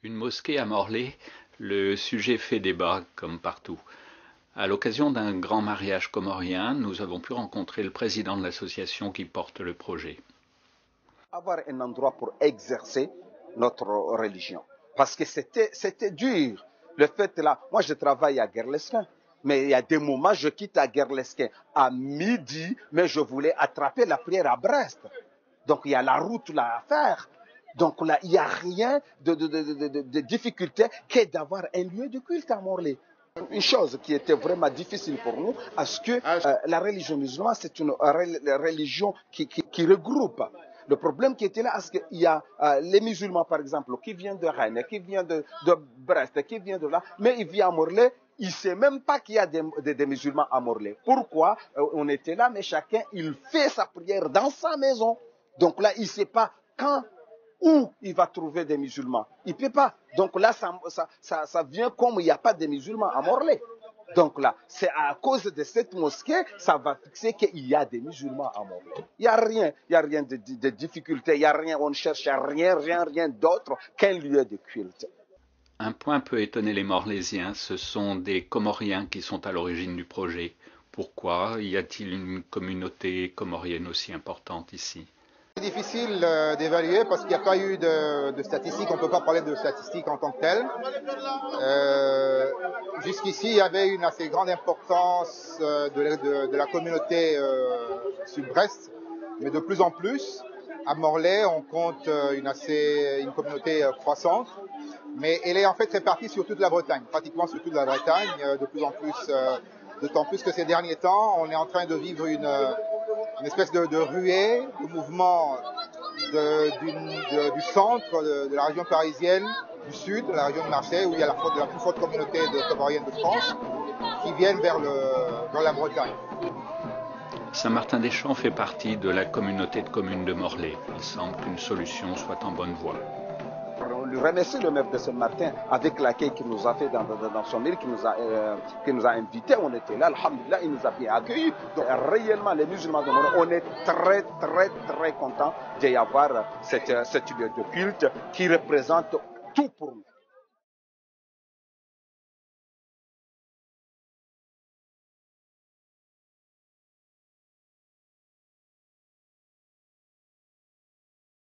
Une mosquée à Morlaix, le sujet fait débat comme partout. À l'occasion d'un grand mariage comorien, nous avons pu rencontrer le président de l'association qui porte le projet. Avoir un endroit pour exercer notre religion. Parce que c'était dur. Le fait là, moi je travaille à Guerlesquin, mais il y a des moments je quitte à Guerlesquin à midi, mais je voulais attraper la prière à Brest. Donc il y a la route là à faire. Donc là, il n'y a rien de difficulté que d'avoir un lieu de culte à Morlaix. Une chose qui était vraiment difficile pour nous, parce que la religion musulmane, c'est une religion qui regroupe. Le problème qui était là, c'est qu'il y a les musulmans, par exemple, qui viennent de Rennes, qui viennent de Brest, qui viennent de là, mais ils viennent à Morlaix, il ne sait même pas qu'il y a des musulmans à Morlaix. Pourquoi on était là, mais chacun, il fait sa prière dans sa maison. Donc là, il ne sait pas quand, où il va trouver des musulmans. Il ne peut pas. Donc là, ça vient comme il n'y a pas de musulmans à Morlaix. Donc là, c'est à cause de cette mosquée, ça va fixer qu'il y a des musulmans à Morlaix. Il n'y a rien de difficulté, il n'y a rien, on ne cherche rien d'autre qu'un lieu de culte. Un point peut étonner les Morlaisiens, ce sont des Comoriens qui sont à l'origine du projet. Pourquoi y a-t-il une communauté comorienne aussi importante ici? C'est difficile d'évaluer parce qu'il n'y a pas eu de statistiques, on ne peut pas parler de statistiques en tant que telles. Jusqu'ici, il y avait une assez grande importance de la communauté sur Brest, mais de plus en plus, à Morlaix, on compte une communauté croissante, mais elle est en fait répartie sur toute la Bretagne, pratiquement sur toute la Bretagne, de plus en plus, d'autant plus que ces derniers temps, on est en train de vivre une espèce de ruée, de mouvement du centre de la région parisienne, du sud, de la région de Marseille, où il y a la plus forte communauté de Comoriennes de France, qui viennent vers la Bretagne. Saint-Martin-des-Champs fait partie de la communauté de communes de Morlaix. Il semble qu'une solution soit en bonne voie. On lui remercie le maire de Saint-Martin avec l'accueil qu'il nous a fait dans son île, qui nous a invités. On était là, alhamdoulilah, il nous a bien accueillis. Donc, réellement, les musulmans de Morlaix, on est très contents d'y avoir cette lieu de culte qui représente tout pour nous.